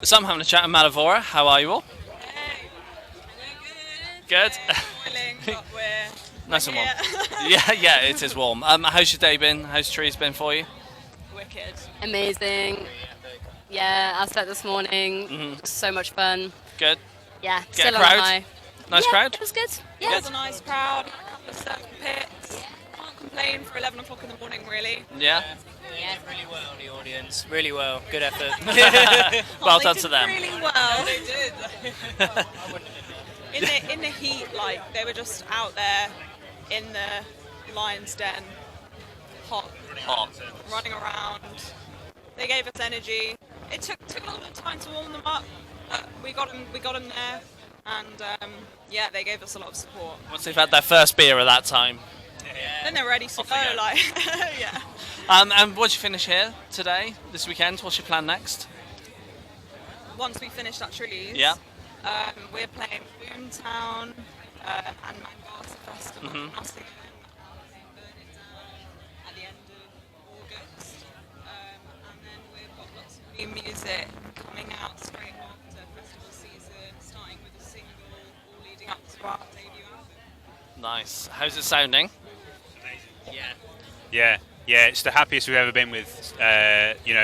So I'm having a chat with Mallavora. How are you all? Hey, Good. boiling, but we're Nice and warm. here. Yeah, it is warm. How's your day been? How's trees been for you? Wicked. Amazing. Yeah, I slept this morning. So much fun. Good. Yeah, Get a still on a crowd? high. Nice Yeah, crowd? it was good. It Yeah. was a nice crowd, a couple of circle pits. Can't complain for 11 o'clock in the morning, really. Yeah. Yeah. Really well, the audience. Really well. Good effort. Well They done did to them. really well. They did. In the heat, like they were just out there in the lion's den, hot, Hot. running around. They gave us energy. It took a little bit of time to warm them up, but we got them there, and yeah, they gave us a lot of support. Once they've had their first beer at that time. Then they're ready to Off go. we go. Like, yeah. And once you finish here today, this weekend, what's your plan next? Once we finish that trees, Yeah. we're playing Boomtown and Mangas Festival Mhm. in Nottingham at the end of August. And then we've got lots of new music coming out straight after festival season, starting with a single, all leading up to our debut album. Nice. How's it sounding? Yeah, it's the happiest we've ever been with.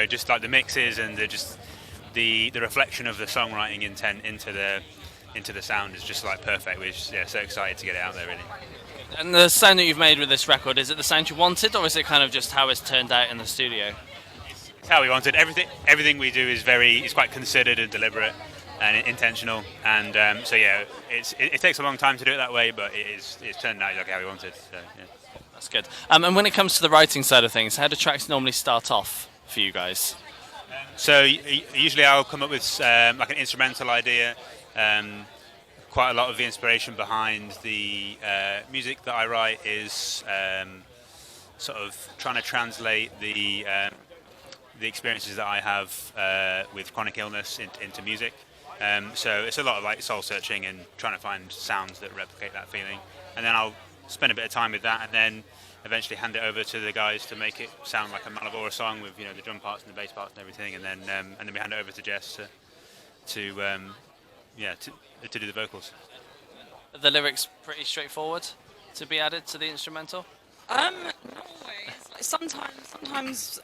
Just like the mixes and the reflection of the songwriting intent into the sound is just like perfect. We're just, so excited to get it out there, really. And the sound that you've made with this record, is it the sound you wanted, or is it kind of just how it's turned out in the studio? It's how we wanted. Everything we do is quite considered and deliberate and intentional. And it takes a long time to do it that way, but it's turned out exactly how we wanted. So, yeah. That's good. And when it comes to the writing side of things, how do tracks normally start off for you guys? So usually I'll come up with like an instrumental idea. Quite a lot of the inspiration behind the music that I write is sort of trying to translate the experiences that I have with chronic illness into music. So it's a lot of like soul searching and trying to find sounds that replicate that feeling. And then I'll spend a bit of time with that, and then eventually hand it over to the guys to make it sound like a Mallavora song with the drum parts and the bass parts and everything, and then we hand it over to Jess to do the vocals. Are the lyrics pretty straightforward to be added to the instrumental? Not always. Like sometimes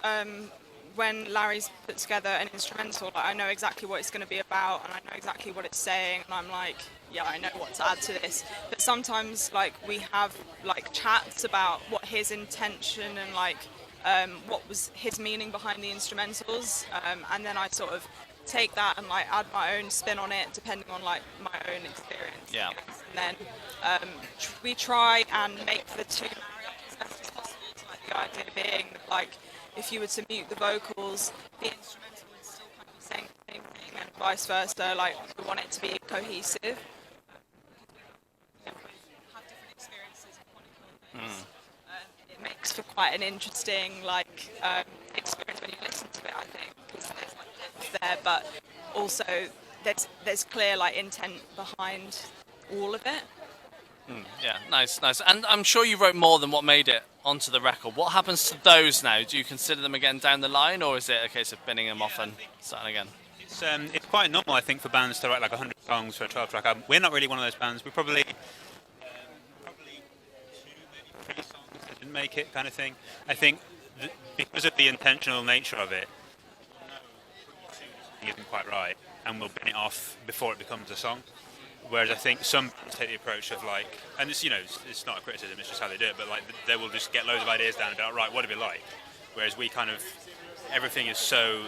when Larry's put together an instrumental, like I know exactly what it's going to be about, and I know exactly what it's saying, and I'm like, yeah, I know what to add to this. But sometimes, like we have like chats about what his intention and like what was his meaning behind the instrumentals, and then I sort of take that and like add my own spin on it depending on like my own experience. Yeah. I guess. And then we try and make the two marry up as best as possible. So, like the idea being like if you were to mute the vocals, the instrumental would still kind of be saying the same thing, and vice versa. Like we want it to be cohesive. Have different experiences of chronic illness. It makes for quite an interesting experience when you listen to it. I think because there's like depth there, but also there's clear like intent behind all of it. Yeah, nice. And I'm sure you wrote more than what made it onto the record. What happens to those now? Do you consider them again down the line, or is it a case of binning them off and starting again? It's quite normal, I think, for bands to write like 100 songs for a 12-track album. We're not really one of those bands. We probably two, maybe 3 songs that didn't make it, kind of thing. I think because of the intentional nature of it, it isn't quite right, and we'll bin it off before it becomes a song. Whereas I think some bands take the approach of like, and it's it's not a criticism, it's just how they do it. But like they will just get loads of ideas down and be like, right, what do we like? Whereas we kind of everything is so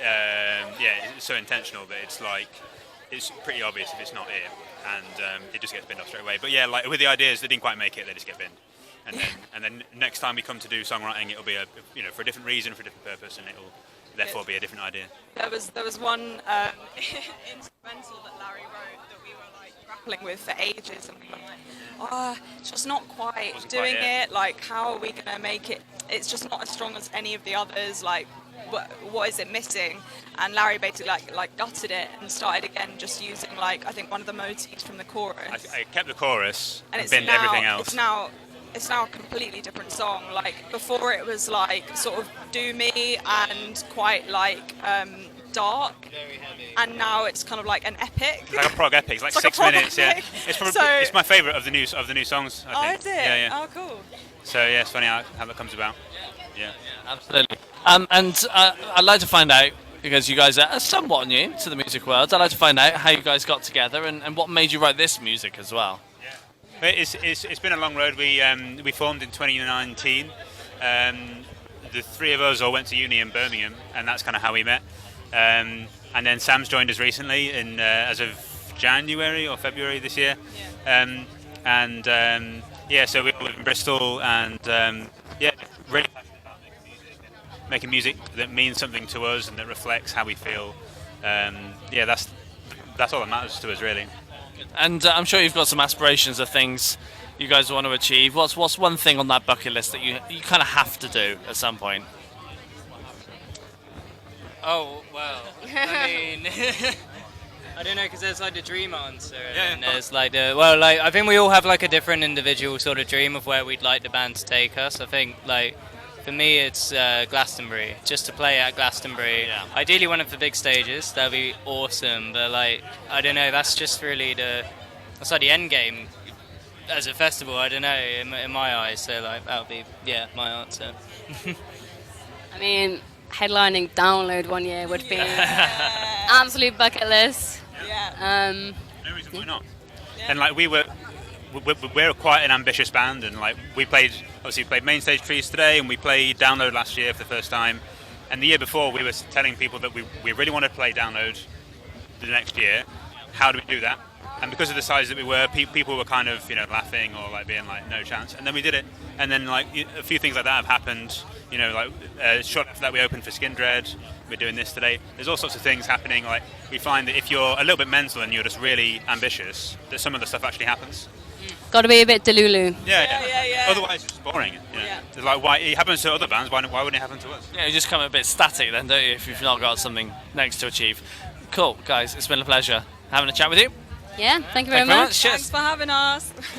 it's so intentional that it's like it's pretty obvious if it's not it, and it just gets binned off straight away. But yeah, like with the ideas that didn't quite make it, they just get binned. And then next time we come to do songwriting, it'll be for a different reason, for a different purpose, and it'll therefore be a different idea. There was one instrumental that Larry wrote that we were like grappling with for ages, and we were like, it's just not quite Wasn't doing quite it. it. Like, how are we gonna make it? It's just not as strong as any of the others. Like, what is it missing? And Larry basically like gutted it and started again, just using like I think one of the motifs from the chorus. I kept the chorus And and binned everything else. It's now a completely different song. Like before, it was like sort of doomy and quite like dark, Very heavy. and now it's kind of like an epic. It's like a prog epic. It's like It's like a 6 prog minutes. epic. Yeah, it's probably So- it's my favourite of the new songs. I Oh, think. is it? Yeah, yeah. Oh, cool. So yeah, it's funny how that comes about. Yeah. Absolutely. And I'd like to find out, because you guys are somewhat new to the music world, I'd like to find out how you guys got together and what made you write this music as well. But it's been a long road. We formed in 2019. The three of us all went to uni in Birmingham, and that's kind of how we met. And then Sam's joined us recently in as of January or February this year. So we live in Bristol, and really making music that means something to us and that reflects how we feel. That's all that matters to us, really. And I'm sure you've got some aspirations of things you guys want to achieve. What's one thing on that bucket list that you kind of have to do at some point? Oh, well, I mean, I don't know, because there's like the dream answer, and there's like I think we all have like a different individual sort of dream of where we'd like the band to take us. I think, like, for me, it's Glastonbury, just to play at Glastonbury. Yeah. Ideally one of the big stages, that'd be awesome, but like, I don't know, that's just really that's like the end game as a festival, I don't know, in my eyes, so like, that would be, my answer. I mean, headlining Download one year would be absolute bucket list. Yeah. No reason why not. And like we're quite an ambitious band, and like we played Main Stage Trees today, and we played Download last year for the first time, and the year before we were telling people that we really want to play Download the next year. How do we do that? And because of the size that we were, people were kind of laughing or like being like no chance, and then we did it. And then like a few things like that have happened. Shortly after that we opened for Skin Dread. We're doing this today. There's all sorts of things happening. Like we find that if you're a little bit mental and you're just really ambitious, that some of the stuff actually happens. Got to be a bit delulu. Yeah. Otherwise, it's just boring. Yeah. It's like why it happens to other bands. Why wouldn't it happen to us? Yeah, you just come a bit static then, don't you, if you've not got something next to achieve. Cool, guys, it's been a pleasure having a chat with you. Yeah, thank you very Thank you very much. much. Cheers. Thanks for having us.